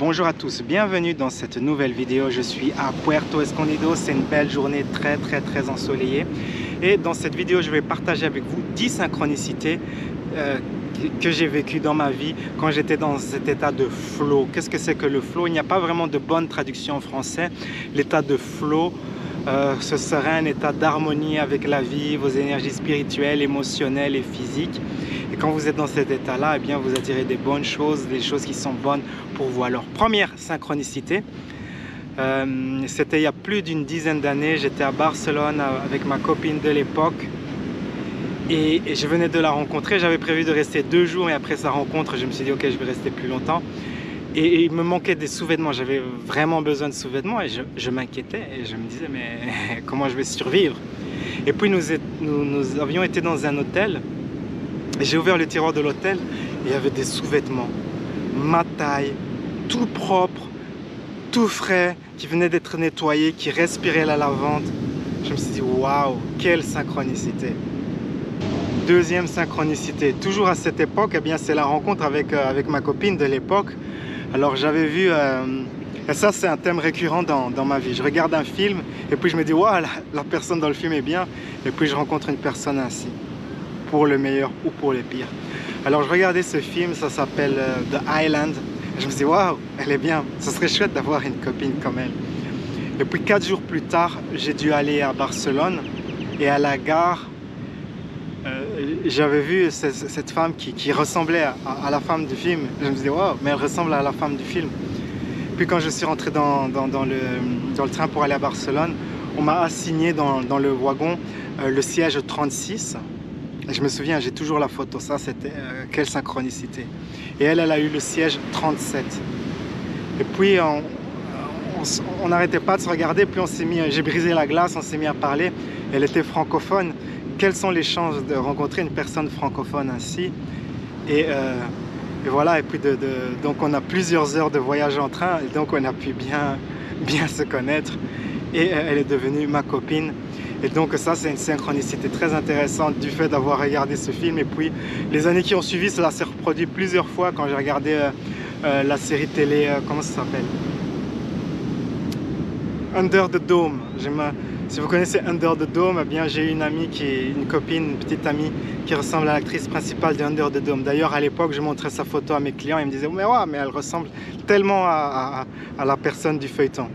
Bonjour à tous, bienvenue dans cette nouvelle vidéo. Je suis à Puerto Escondido, c'est une belle journée très ensoleillée. Et dans cette vidéo, je vais partager avec vous 10 synchronicités que j'ai vécues dans ma vie quand j'étais dans cet état de flow. Qu'est-ce que c'est que le flow? Il n'y a pas vraiment de bonne traduction en français. L'état de flow, ce serait un état d'harmonie avec la vie, vos énergies spirituelles, émotionnelles et physiques. Et quand vous êtes dans cet état-là, eh bien, vous attirez des bonnes choses, des choses qui sont bonnes pour vous. Alors, première synchronicité, c'était il y a plus d'une dizaine d'années. J'étais à Barcelone avec ma copine de l'époque et je venais de la rencontrer. J'avais prévu de rester 2 jours et après sa rencontre, je me suis dit ok, je vais rester plus longtemps. Et il me manquait des sous-vêtements, j'avais vraiment besoin de sous-vêtements et je m'inquiétais et je me disais mais comment je vais survivre? Et puis nous avions été dans un hôtel. J'ai ouvert le tiroir de l'hôtel et il y avait des sous-vêtements, ma taille, tout propre, tout frais, qui venaient d'être nettoyés, qui respiraient la lavande. Je me suis dit, waouh, quelle synchronicité. Deuxième synchronicité, toujours à cette époque, eh bien c'est la rencontre avec ma copine de l'époque. Alors j'avais vu, et ça c'est un thème récurrent dans ma vie. Je regarde un film et puis je me dis, waouh, la personne dans le film est bien. Et puis je rencontre une personne ainsi. Pour le meilleur ou pour le pire. Alors je regardais ce film, ça s'appelle The Island. Et je me suis dit, waouh, elle est bien, ce serait chouette d'avoir une copine comme elle. Et puis 4 jours plus tard, j'ai dû aller à Barcelone et à la gare, j'avais vu cette femme qui ressemblait à la femme du film. Je me suis dit, waouh, mais elle ressemble à la femme du film. Puis quand je suis rentré dans le train pour aller à Barcelone, on m'a assigné dans le wagon le siège 36. Et je me souviens, j'ai toujours la photo, ça c'était quelle synchronicité. Et elle a eu le siège 37. Et puis on n'arrêtait pas de se regarder, puis j'ai brisé la glace, on s'est mis à parler. Elle était francophone. Quelles sont les chances de rencontrer une personne francophone ainsi? Et voilà, et puis donc on a plusieurs heures de voyage en train, et donc on a pu bien se connaître. Et elle est devenue ma copine. Et donc ça c'est une synchronicité très intéressante du fait d'avoir regardé ce film. Et puis les années qui ont suivi, cela s'est reproduit plusieurs fois quand j'ai regardé la série télé, comment ça s'appelle? Under the Dome. Si vous connaissez Under the Dome, eh bien j'ai une amie une copine, une petite amie qui ressemble à l'actrice principale de Under the Dome. D'ailleurs à l'époque je montrais sa photo à mes clients et ils me disaient mais ouais, mais elle ressemble tellement à la personne du feuilleton.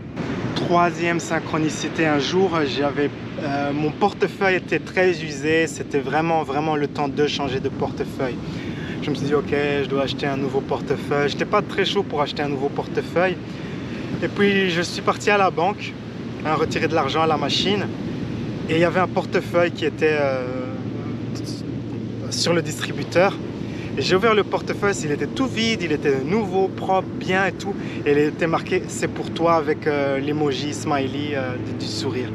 Troisième synchronicité, un jour mon portefeuille était très usé, c'était vraiment le temps de changer de portefeuille. Je me suis dit ok, je dois acheter un nouveau portefeuille. J'étais pas très chaud pour acheter un nouveau portefeuille. Et puis je suis parti à la banque, retirer de l'argent à la machine. Et il y avait un portefeuille qui était sur le distributeur. Et j'ai ouvert le portefeuille, il était tout vide, il était nouveau, propre, bien et tout. Et il était marqué « c'est pour toi » avec l'emoji smiley du sourire.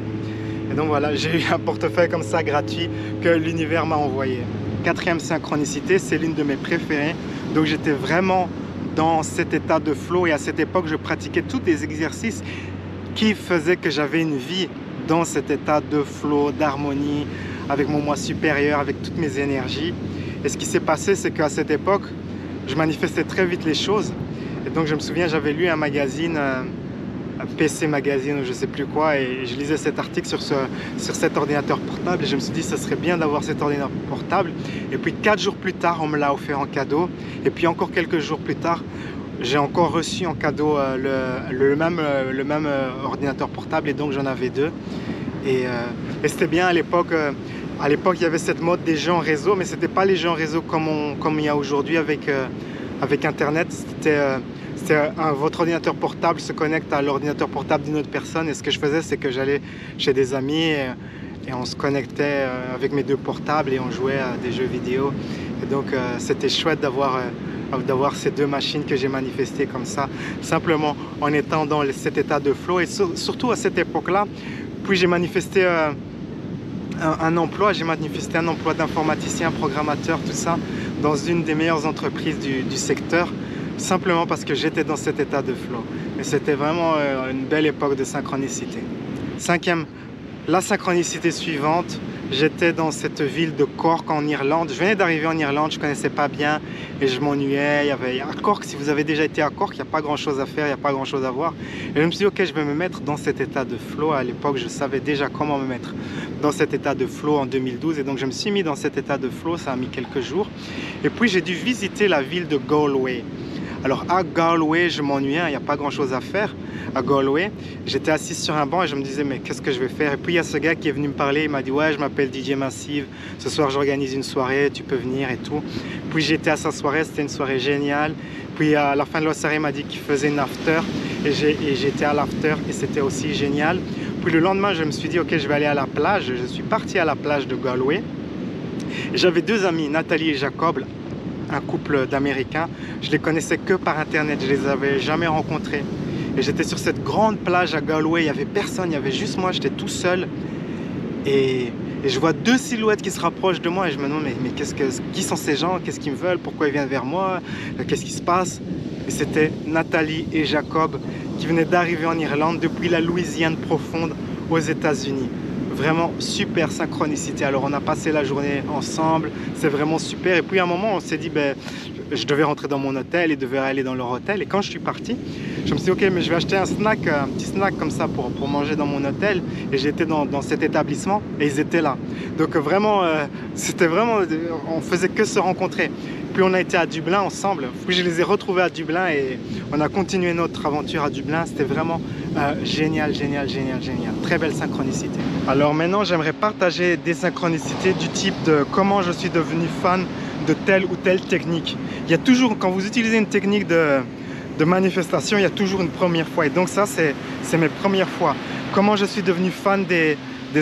Et donc voilà, j'ai eu un portefeuille comme ça gratuit que l'univers m'a envoyé. Quatrième synchronicité, c'est l'une de mes préférées. Donc j'étais vraiment dans cet état de flow et à cette époque, je pratiquais tous des exercices qui faisaient que j'avais une vie dans cet état de flow, d'harmonie, avec mon moi supérieur, avec toutes mes énergies. Et ce qui s'est passé, c'est qu'à cette époque, je manifestais très vite les choses. Et donc je me souviens, j'avais lu un magazine, un PC Magazine ou je sais plus quoi, et je lisais cet article sur cet ordinateur portable et je me suis dit, ce serait bien d'avoir cet ordinateur portable. Et puis 4 jours plus tard, on me l'a offert en cadeau. Et puis encore quelques jours plus tard, j'ai encore reçu en cadeau le même ordinateur portable et donc j'en avais 2. Et c'était bien à l'époque. À l'époque, il y avait cette mode des jeux en réseau, mais ce n'était pas les jeux en réseau comme il y a aujourd'hui avec Internet. Votre ordinateur portable se connecte à l'ordinateur portable d'une autre personne. Et ce que je faisais, c'est que j'allais chez des amis et on se connectait avec mes 2 portables et on jouait à des jeux vidéo. Et donc, c'était chouette d'avoir ces 2 machines que j'ai manifestées comme ça, simplement en étant dans cet état de flow. Et surtout à cette époque-là, puis j'ai manifesté un emploi d'informaticien, programmateur, tout ça, dans une des meilleures entreprises du secteur, simplement parce que j'étais dans cet état de flow. Et c'était vraiment une belle époque de synchronicité. La synchronicité suivante, J'étais dans cette ville de Cork en Irlande. Je venais d'arriver en Irlande, je ne connaissais pas bien et je m'ennuyais. À Cork, si vous avez déjà été à Cork, il n'y a pas grand chose à faire, il n'y a pas grand chose à voir. Et je me suis dit, ok, je vais me mettre dans cet état de flow. À l'époque, je savais déjà comment me mettre dans cet état de flow en 2012. Et donc, je me suis mis dans cet état de flow, ça a mis quelques jours. Et puis, j'ai dû visiter la ville de Galway. Alors, à Galway, je m'ennuyais, il n'y a pas grand chose à faire. À Galway, j'étais assis sur un banc et je me disais mais qu'est-ce que je vais faire? Et puis il y a ce gars qui est venu me parler, il m'a dit ouais, je m'appelle DJ Massive, ce soir j'organise une soirée, tu peux venir et tout. Puis j'étais à sa soirée, c'était une soirée géniale. Puis à la fin de la soirée, il m'a dit qu'il faisait une after et j'étais à l'after et c'était aussi génial. Puis le lendemain, je me suis dit ok, je vais aller à la plage. Je suis parti à la plage de Galway. J'avais deux amis, Nathalie et Jacob, un couple d'Américains. Je les connaissais que par internet, je les avais jamais rencontrés. Et j'étais sur cette grande plage à Galway, il n'y avait personne, il y avait juste moi, j'étais tout seul. Et je vois deux silhouettes qui se rapprochent de moi et je me demande mais qui sont ces gens, qu'est-ce qu'ils me veulent, pourquoi ils viennent vers moi, qu'est-ce qui se passe? Et c'était Nathalie et Jacob qui venaient d'arriver en Irlande depuis la Louisiane profonde aux États-Unis. Vraiment super synchronicité. Alors on a passé la journée ensemble, c'est vraiment super. Et puis à un moment on s'est dit je devais rentrer dans mon hôtel, ils devaient aller dans leur hôtel. Et quand je suis parti, je me suis dit ok, mais je vais acheter un petit snack comme ça pour manger dans mon hôtel. Et j'étais dans cet établissement et ils étaient là. Donc vraiment, c'était vraiment, on faisait que se rencontrer. Puis on a été à Dublin ensemble. Puis je les ai retrouvés à Dublin et on a continué notre aventure à Dublin. C'était vraiment génial, génial, génial, génial. Très belle synchronicité. Alors maintenant, j'aimerais partager des synchronicités du type de comment je suis devenu fan de telle ou telle technique. Il y a toujours, quand vous utilisez une technique de manifestation, il y a toujours une première fois. Et donc ça, c'est mes premières fois. Comment je suis devenu fan des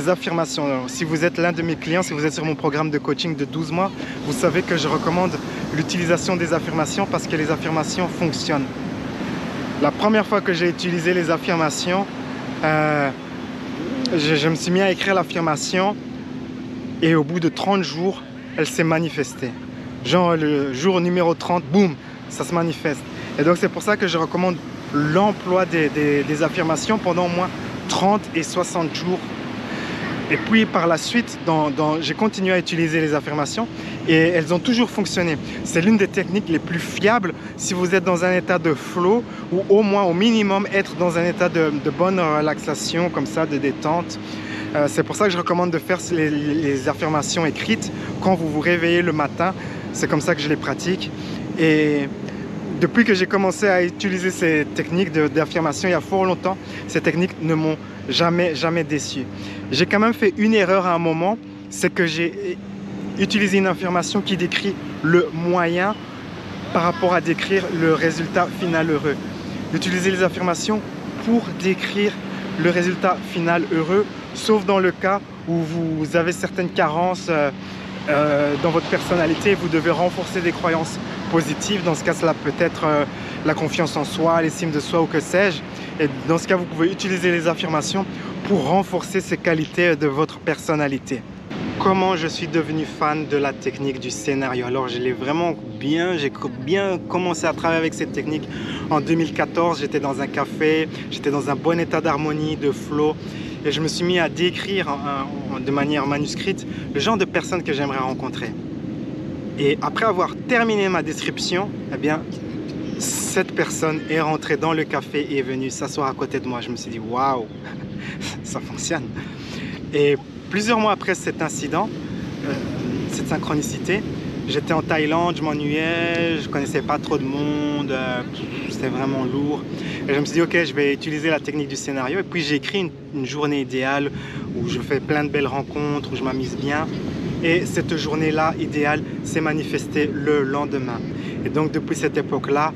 affirmations. Alors, si vous êtes l'un de mes clients, si vous êtes sur mon programme de coaching de 12 mois, vous savez que je recommande l'utilisation des affirmations parce que les affirmations fonctionnent. La première fois que j'ai utilisé les affirmations, je me suis mis à écrire l'affirmation et au bout de 30 jours, elle s'est manifestée. Genre le jour numéro 30, boum, ça se manifeste. Et donc c'est pour ça que je recommande l'emploi des affirmations pendant au moins 30 et 60 jours. Et puis par la suite, j'ai continué à utiliser les affirmations et elles ont toujours fonctionné. C'est l'une des techniques les plus fiables si vous êtes dans un état de flow ou au moins au minimum être dans un état de bonne relaxation, comme ça, de détente. C'est pour ça que je recommande de faire les affirmations écrites quand vous vous réveillez le matin. C'est comme ça que je les pratique. Et depuis que j'ai commencé à utiliser ces techniques d'affirmation il y a fort longtemps, ces techniques ne m'ont jamais déçu. J'ai quand même fait une erreur à un moment, c'est que j'ai utilisé une affirmation qui décrit le moyen par rapport à décrire le résultat final heureux. D'utiliser les affirmations pour décrire le résultat final heureux, sauf dans le cas où vous avez certaines carences dans votre personnalité, vous devez renforcer des croyances positives. Dans ce cas, cela peut être la confiance en soi, l'estime de soi ou que sais-je. Et dans ce cas, vous pouvez utiliser les affirmations pour renforcer ces qualités de votre personnalité. Comment je suis devenu fan de la technique du scénario? Alors j'ai bien commencé à travailler avec cette technique en 2014. J'étais dans un café, j'étais dans un bon état d'harmonie, de flow. Et je me suis mis à décrire de manière manuscrite le genre de personnes que j'aimerais rencontrer. Et après avoir terminé ma description, eh bien, cette personne est rentrée dans le café et est venue s'asseoir à côté de moi. Je me suis dit, waouh, ça fonctionne. Et plusieurs mois après cet incident, cette synchronicité, j'étais en Thaïlande, je m'ennuyais, je connaissais pas trop de monde, c'était vraiment lourd. Et je me suis dit, ok, je vais utiliser la technique du scénario. Et puis j'ai écrit une journée idéale où je fais plein de belles rencontres, où je m'amuse bien. Et cette journée-là idéale s'est manifestée le lendemain. Et donc depuis cette époque-là,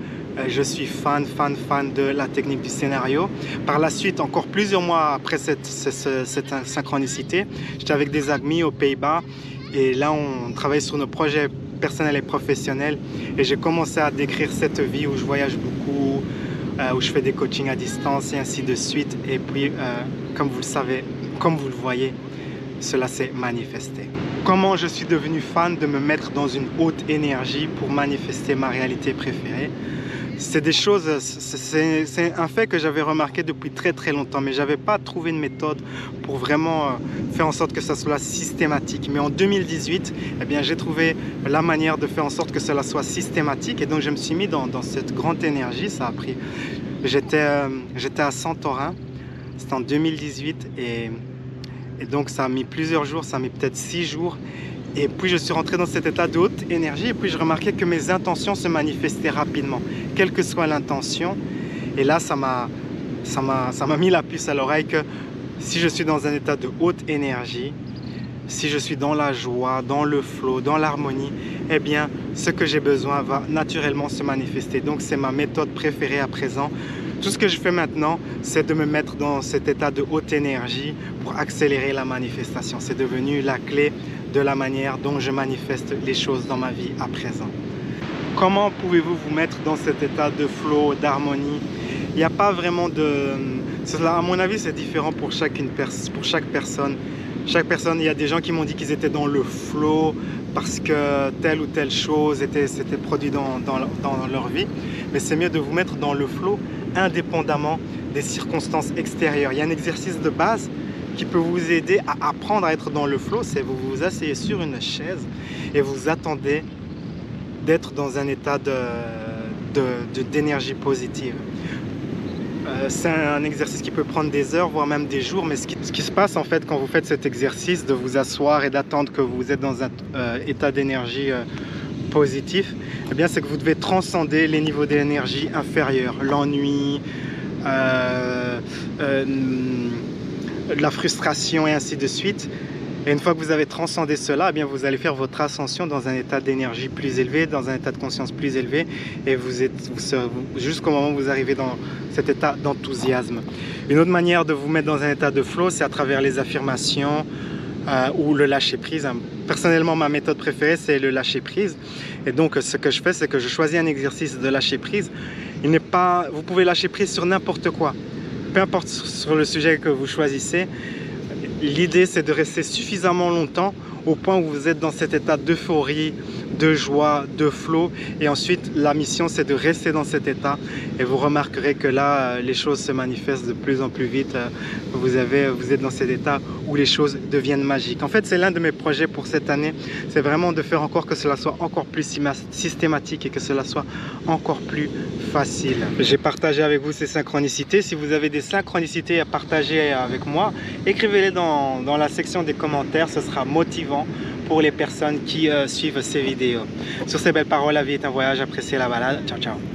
je suis fan de la technique du scénario. Par la suite, encore plusieurs mois après cette synchronicité, j'étais avec des amis aux Pays-Bas. Et là, on travaille sur nos projets personnels et professionnels. Et j'ai commencé à décrire cette vie où je voyage beaucoup, où je fais des coachings à distance et ainsi de suite. Et puis, comme vous le savez, comme vous le voyez, cela s'est manifesté. Comment je suis devenu fan de me mettre dans une haute énergie pour manifester ma réalité préférée? c'est des choses, c'est un fait que j'avais remarqué depuis très très longtemps, mais j'avais pas trouvé une méthode pour vraiment faire en sorte que ça soit systématique. Mais en 2018, eh bien, j'ai trouvé la manière de faire en sorte que cela soit systématique, et donc je me suis mis dans cette grande énergie. Ça a pris, j'étais à Santorin, c'était en 2018, et donc ça a mis plusieurs jours, ça a mis peut-être 6 jours. Et puis je suis rentré dans cet état de haute énergie, et puis je remarquais que mes intentions se manifestaient rapidement, quelle que soit l'intention. Et là, ça m'a mis la puce à l'oreille que si je suis dans un état de haute énergie, si je suis dans la joie, dans le flow, dans l'harmonie, eh bien, ce que j'ai besoin va naturellement se manifester. Donc c'est ma méthode préférée à présent. Tout ce que je fais maintenant, c'est de me mettre dans cet état de haute énergie pour accélérer la manifestation. C'est devenu la clé de la manière dont je manifeste les choses dans ma vie à présent. Comment pouvez-vous vous mettre dans cet état de flow, d'harmonie? Il n'y a pas vraiment de... Cela, à mon avis, c'est différent pour chaque personne. Chaque personne, il y a des gens qui m'ont dit qu'ils étaient dans le flow parce que telle ou telle chose s'était produit dans leur vie. Mais c'est mieux de vous mettre dans le flow indépendamment des circonstances extérieures. Il y a un exercice de base qui peut vous aider à apprendre à être dans le flow, c'est vous vous asseyez sur une chaise et vous attendez d'être dans un état d'énergie positive. C'est un exercice qui peut prendre des heures, voire même des jours, mais ce qui se passe en fait quand vous faites cet exercice de vous asseoir et d'attendre que vous êtes dans un état d'énergie positif, eh bien c'est que vous devez transcender les niveaux d'énergie inférieurs, l'ennui, la frustration et ainsi de suite. Et une fois que vous avez transcendé cela, eh bien vous allez faire votre ascension dans un état d'énergie plus élevé, dans un état de conscience plus élevé, et jusqu'au moment où vous arrivez dans cet état d'enthousiasme. Une autre manière de vous mettre dans un état de flow, c'est à travers les affirmations ou le lâcher prise. Personnellement, ma méthode préférée, c'est le lâcher prise. Et donc, ce que je fais, c'est que je choisis un exercice de lâcher prise. Vous pouvez lâcher prise sur n'importe quoi. Peu importe sur le sujet que vous choisissez, l'idée c'est de rester suffisamment longtemps au point où vous êtes dans cet état d'euphorie, de joie, de flow, et ensuite la mission c'est de rester dans cet état, et vous remarquerez que là les choses se manifestent de plus en plus vite. Vous êtes dans cet état où les choses deviennent magiques. En fait, c'est l'un de mes projets pour cette année, c'est vraiment de faire encore que cela soit encore plus systématique et que cela soit encore plus facile. J'ai partagé avec vous ces synchronicités. Si vous avez des synchronicités à partager avec moi, écrivez-les dans la section des commentaires, ce sera motivant pour les personnes qui suivent ces vidéos. Sur ces belles paroles, la vie est un voyage, appréciez la balade. Ciao, ciao.